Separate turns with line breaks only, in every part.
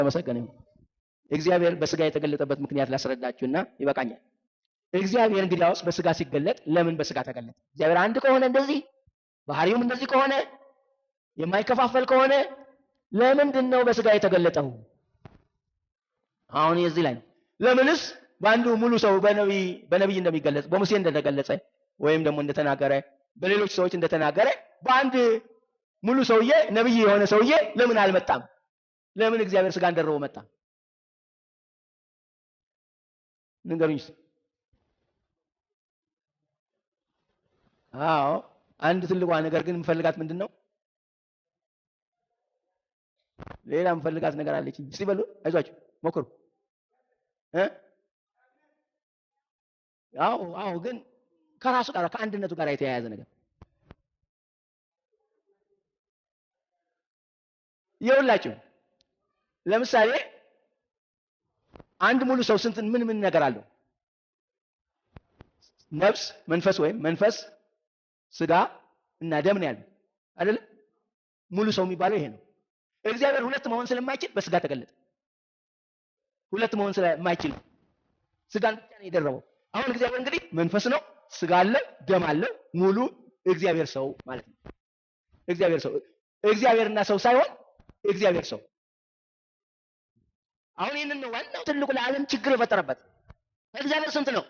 ተመሰገነ ይሁን። እግዚአብሔር በስጋ የተገለጠበት ምክንያት ላስረዳችሁና ይበቃኛል። እግዚአብሔር እንግዲያውስ በስጋ ሲገለጥ ለምን በስጋ ተገለጠ? እግዚአብሔር አንድ ከሆነ እንደዚህ ባህሪውም እንደዚህ ከሆነ የማይከፋፈል ከሆነ ለምንድን ነው በስጋ የተገለጠው? አሁን እዚህ ላይ ነው። ለምንስ በአንዱ ሙሉ ሰው በነብይ እንደሚገለጽ በሙሴ እንደተገለጸ ወይም ደግሞ እንደተናገረ በሌሎች ሰዎች እንደተናገረ በአንድ ሙሉ ሰውዬ ነብይ የሆነ ሰውዬ ለምን አልመጣም? ለምን እግዚአብሔር ስጋን ደርቦ መጣ? ንገሩኝ። አዎ አንድ ትልቋ ነገር ግን የምፈልጋት ምንድነው? ሌላ የምፈልጋት ነገር አለች። እስቲ በሉ አይዟችሁ ሞክሩ። አዎ ግን ከራሱ ጋር ከአንድነቱ ጋር የተያያዘ ነገር ይኸውላችሁ። ለምሳሌ አንድ ሙሉ ሰው ስንት ምን ነገር አለው? ነፍስ፣ መንፈስ ወይም መንፈስ፣ ስጋ እና ደም ነው ያለው አይደል? ሙሉ ሰው የሚባለው ይሄ ነው። እግዚአብሔር ሁለት መሆን ስለማይችል በስጋ ተገለጠ። ሁለት መሆን ስለማይችል ስጋን ብቻ ነው የደረበው። አሁን እግዚአብሔር እንግዲህ መንፈስ ነው፣ ስጋ አለ፣ ደም አለ፣ ሙሉ እግዚአብሔር ሰው ማለት ነው። እግዚአብሔር ሰው፣ እግዚአብሔርና ሰው ሳይሆን እግዚአብሔር ሰው። አሁን ይሄንን ነው ዋናው ትልቁ ለዓለም ችግር የፈጠረበት። እግዚአብሔር ስንት ነው?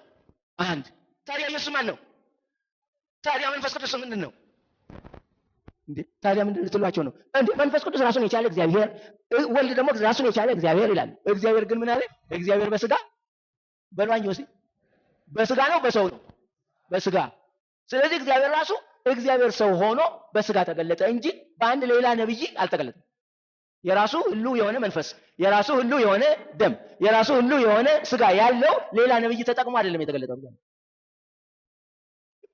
አንድ። ታዲያ ኢየሱስ ማን ነው? ታዲያ መንፈስ ቅዱስ ምንድን ነው እንዴ? ታዲያ ምንድን ልትሏቸው ነው እንዴ? መንፈስ ቅዱስ ራሱን የቻለ እግዚአብሔር፣ ወልድ ደግሞ ራሱን የቻለ እግዚአብሔር ይላል። እግዚአብሔር ግን ምን አለ? እግዚአብሔር በስጋ በሏኝ ወሲ በስጋ ነው በሰው ነው? በስጋ። ስለዚህ እግዚአብሔር ራሱ እግዚአብሔር ሰው ሆኖ በስጋ ተገለጠ እንጂ በአንድ ሌላ ነብይ አልተገለጠም። የራሱ ሁሉ የሆነ መንፈስ፣ የራሱ ሁሉ የሆነ ደም፣ የራሱ ሁሉ የሆነ ስጋ ያለው ሌላ ነብይ ተጠቅሞ አይደለም የተገለጠው።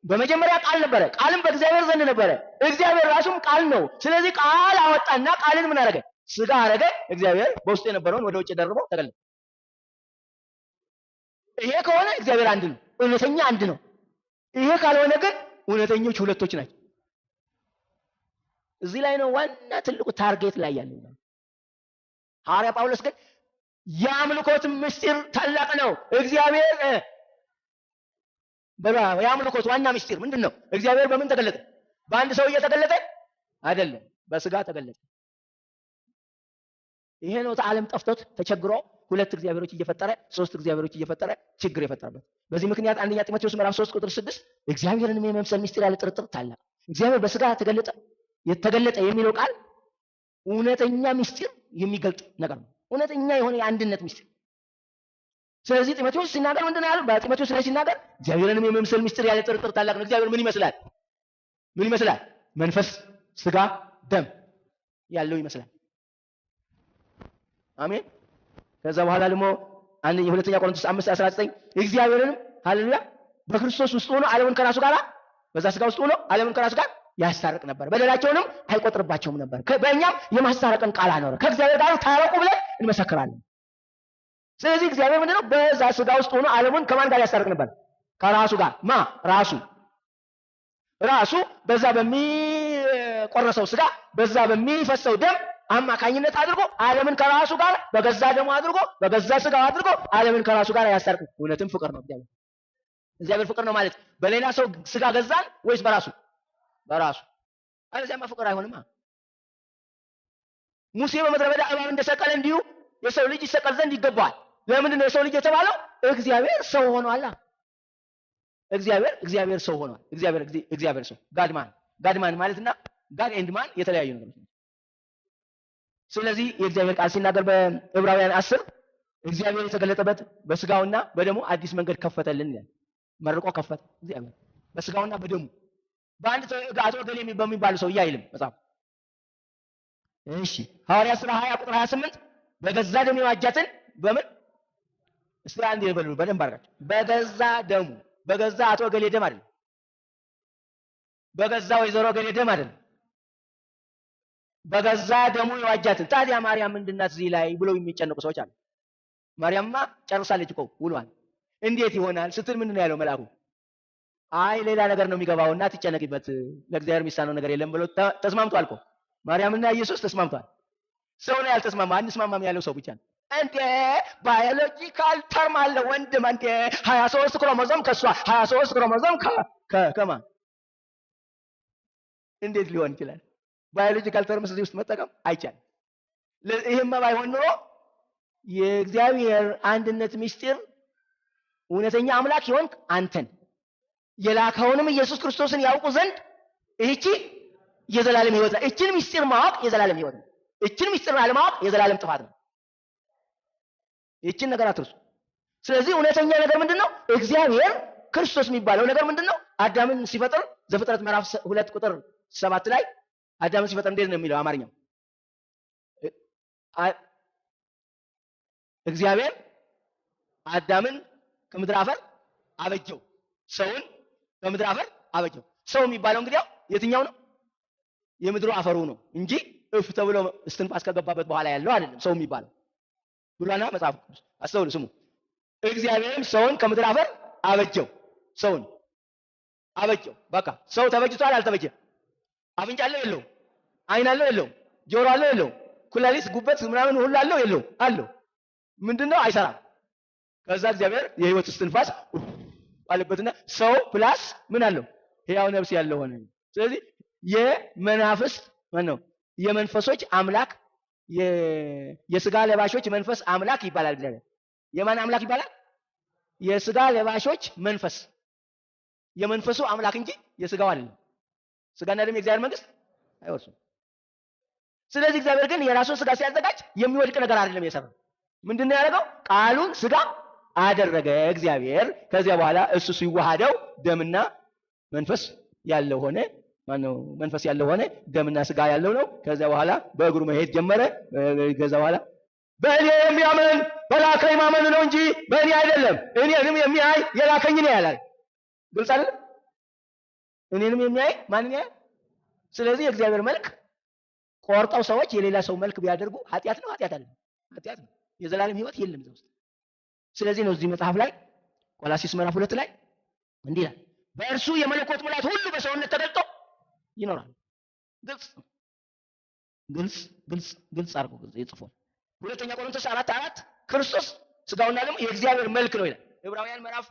በመጀመሪያ ቃል ነበረ፣ ቃልም በእግዚአብሔር ዘንድ ነበረ፣ እግዚአብሔር ራሱም ቃል ነው። ስለዚህ ቃል አወጣና ቃልን ምን አደረገ? ስጋ አደረገ። እግዚአብሔር በውስጡ የነበረውን ወደ ውጭ ደርቦ ተገለጠ። ይሄ ከሆነ እግዚአብሔር አንድ ነው፣ እውነተኛ አንድ ነው። ይሄ ካልሆነ ግን እውነተኞች ሁለቶች ናቸው። እዚህ ላይ ነው ዋና ትልቁ ታርጌት ላይ ያለው። ሐዋርያ ጳውሎስ ግን የአምልኮት ምስጢር ታላቅ ነው። እግዚአብሔር የአምልኮት ዋና ምስጢር ምንድን ነው? እግዚአብሔር በምን ተገለጠ? በአንድ ሰው እየተገለጠ አይደለም፣ በስጋ ተገለጠ። ይሄ ነው ዓለም ጠፍቶት ተቸግሮ ሁለት እግዚአብሔሮች እየፈጠረ ሶስት እግዚአብሔሮች እየፈጠረ ችግር የፈጠረበት። በዚህ ምክንያት አንደኛ ጢሞቴዎስ ምዕራፍ 3 ቁጥር 6 እግዚአብሔርን የመምሰል ምስጢር ያለ ጥርጥር ታላቅ። እግዚአብሔር በስጋ የተገለጠ የሚለው ቃል እውነተኛ ምስጢር የሚገልጥ ነገር ነው። እውነተኛ የሆነ የአንድነት ምስጢር። ስለዚህ ጢሞቴዎስ ሲናገር ምንድን ነው ያለው? በጢሞቴዎስ ላይ ሲናገር እግዚአብሔርን የመምሰል ምስጢር ያለ ጥርጥር ታላቅ ነው። እግዚአብሔር ምን ይመስላል? ምን ይመስላል? መንፈስ፣ ስጋ፣ ደም ያለው ይመስላል። አሜን። ከዛ በኋላ ደግሞ ሁለተኛ ቆሮንቶስ 5:19 እግዚአብሔርንም ሃሌሉያ በክርስቶስ ውስጥ ሆኖ ዓለምን ከራሱ ጋር በዛ ስጋ ውስጥ ሆኖ ዓለምን ከራሱ ጋር ያስታርቅ ነበር፣ በደላቸውንም አይቆጥርባቸውም ነበር። በእኛም የማስታረቅን ቃል አኖረ። ከእግዚአብሔር ጋር ታረቁ ብለን እንመሰክራለን። ስለዚህ እግዚአብሔር ምንድነው? በዛ ስጋ ውስጥ ሆኖ ዓለምን ከማን ጋር ያስታርቅ ነበር? ከራሱ ጋር። ራሱ በዛ በሚቆረሰው ስጋ በዛ በሚፈሰው ደም አማካኝነት አድርጎ ዓለምን ከራሱ ጋር በገዛ ደሙ አድርጎ በገዛ ስጋው አድርጎ ዓለምን ከራሱ ጋር ያስታርቅ። እውነትም ፍቅር ነው እግዚአብሔር ፍቅር ነው ማለት በሌላ ሰው ስጋ ገዛን ወይስ በራሱ? በራሱ። አለዚያማ ፍቅር አይሆንማ። ሙሴ በምድረ በዳ እባብ እንደሰቀለ እንዲሁ የሰው ልጅ ይሰቀል ዘንድ ይገባዋል። ለምንድን ነው የሰው ልጅ የተባለው? እግዚአብሔር ሰው ሆኗል። እግዚአብሔር ሰው ሆኗል። እግዚአብሔር ሰው ጋድማን ማለትና ጋድ ኤንድ ማን የተለያዩ ነገሮች ናቸው። ስለዚህ የእግዚአብሔር ቃል ሲናገር በዕብራውያን 10 እግዚአብሔር የተገለጠበት በስጋውና በደሙ አዲስ መንገድ ከፈተልን ይላል። መርቆ ከፈተ እግዚአብሔር በስጋውና በደሙ። በአንድ አቶ ገሌ በሚባል ሰው አይልም መጽሐፍ። እሺ ሐዋርያት ሥራ 20 ቁጥር 28 በገዛ ደሙ የዋጃትን በምን እስቲ አንድ ይበሉ በደንብ አድርጋችሁ። በገዛ ደሙ፣ በገዛ አቶ ገሌ ደም አይደለም፣ በገዛ ወይዘሮ ገሌ ደም አይደለም፣ በገዛ ደሙ የዋጃትን። ታዲያ ማርያም ምንድናት እዚህ ላይ ብለው የሚጨነቁ ሰዎች አሉ። ማርያምማ ጨርሳለች እኮ ውሏል። እንዴት ይሆናል ስትል ምንድን ነው ያለው መልአኩ? አይ ሌላ ነገር ነው የሚገባውና ትጨነቂበት፣ ለእግዚአብሔር የሚሳነው ነገር የለም ብሎ ተስማምቷል እኮ። ማርያምና ኢየሱስ ተስማምቷል። ሰው ነው ያልተስማማ። አንስማማም ያለው ሰው ብቻ ነው። እንዴ ባዮሎጂካል ተርም አለ ወንድም። እንዴ 23 ክሮሞዞም ከሷ 23 ክሮሞዞም ከማን እንዴት ሊሆን ይችላል? ባዮሎጂካል ተርምስ እዚህ ውስጥ መጠቀም አይቻልም። ይሄማ ባይሆን ኖሮ የእግዚአብሔር አንድነት ምስጢር እውነተኛ አምላክ ይሆን አንተን የላከውንም ኢየሱስ ክርስቶስን ያውቁ ዘንድ እቺ የዘላለም ሕይወት ነው። እቺን ምስጢር ማወቅ የዘላለም ሕይወት ነው። እቺን ምስጢር አለማወቅ የዘላለም ጥፋት ነው። እቺን ነገር አትርሱ። ስለዚህ እውነተኛ ነገር ምንድነው? እግዚአብሔር ክርስቶስ የሚባለው ነገር ምንድነው? አዳምን ሲፈጥር ዘፍጥረት ምዕራፍ 2 ቁጥር 7 ላይ አዳምን ሲፈጥር እንዴት ነው የሚለው አማርኛው? እግዚአብሔር አዳምን ከምድር አፈር አበጀው፣ ሰውን ከምድር አፈር አበጀው። ሰው የሚባለው እንግዲህ የትኛው ነው? የምድሩ አፈሩ ነው እንጂ እፍ ተብሎ እስትንፋስ ከገባበት በኋላ ያለው አይደለም ሰው የሚባለው ብሏና መጽሐፍ ቅዱስ። አስተውሉ፣ ስሙ። እግዚአብሔርም ሰውን ከምድር አፈር አበጀው፣ ሰውን አበጀው። በቃ ሰው ተበጅቷል። አልተበጀም? አፍንጫ አለው የለውም? አይን አለው የለውም? ጆሮ አለው የለውም? ኩላሊት፣ ጉበት ምናምን ሁሉ አለው የለውም? አለው። ምንድነው? አይሰራም። ከዛ እግዚአብሔር የህይወት እስትንፋስ አለበትና ሰው ፕላስ ምን አለው? ሕያው ነፍስ ያለው ሆነ። ስለዚህ የመናፍስት ማነው? የመንፈሶች አምላክ የስጋ ለባሾች መንፈስ አምላክ ይባላል። የማን አምላክ ይባላል? የስጋ ለባሾች መንፈስ። የመንፈሱ አምላክ እንጂ የስጋው አይደለም። ስጋና ደም የእግዚአብሔር መንግስት አይወርሱም። ስለዚህ እግዚአብሔር ግን የራሱን ስጋ ሲያዘጋጅ የሚወድቅ ነገር አይደለም የሰራው። ምንድነው ያደረገው? ቃሉን ስጋ አደረገ እግዚአብሔር። ከዚያ በኋላ እሱ ሲዋሃደው ደምና መንፈስ ያለው ሆነ። ማነው? መንፈስ ያለው ሆነ፣ ደምና ስጋ ያለው ነው። ከዚያ በኋላ በእግሩ መሄድ ጀመረ። ከዛ በኋላ በእኔ የሚያምን በላከኝ ማመኑ ነው እንጂ በእኔ አይደለም። እኔንም የሚያይ የላከኝ ነው ያላል። ግልጽ አይደል? እኔንም የሚያይ ማንን ያያል? ስለዚህ የእግዚአብሔር መልክ ቆርጠው ሰዎች የሌላ ሰው መልክ ቢያደርጉ ኃጢአት ነው? ኃጢአት አይደለም? ኃጢአት ነው። የዘላለም ሕይወት የለም እዛ ውስጥ። ስለዚህ ነው እዚህ መጽሐፍ ላይ ቆላስይስ ምዕራፍ 2 ላይ እንዲህ ይላል፣ በእርሱ የመለኮት ሙላት ሁሉ በሰውነት ተገልጦ ይኖራል። ግልጽ አድርጎ ይጽፏል። ሁለተኛ ቆሮንቶስ 4:4 ክርስቶስ ስጋውና ደግሞ የእግዚአብሔር መልክ ነው ይላል። ዕብራውያን ምዕራፍ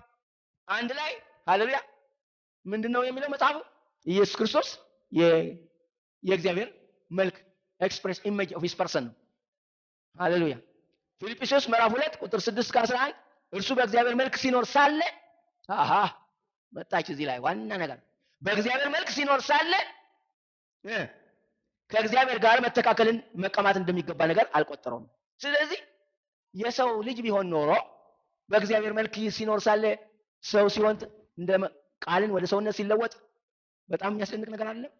1 ላይ ሃሌሉያ ምንድነው የሚለው መጽሐፉ? ኢየሱስ ክርስቶስ የእግዚአብሔር መልክ ኤክስፕሬስ ኢሜጅ ኦፍ ሂስ ፐርሰን ነው። ሃሌሉያ። ፊልጵስዩስ ምዕራፍ 2 ቁጥር 6-11 እርሱ በእግዚአብሔር መልክ ሲኖር ሳለ መጣች እዚህ ላይ ዋና ነገር በእግዚአብሔር መልክ ሲኖር ሳለ ከእግዚአብሔር ጋር መተካከልን መቀማት እንደሚገባ ነገር አልቆጠረውም። ስለዚህ የሰው ልጅ ቢሆን ኖሮ በእግዚአብሔር መልክ ሲኖር ሳለ ሰው ሲሆን እንደ ቃልን ወደ ሰውነት ሲለወጥ በጣም የሚያስደንቅ ነገር አይደለም?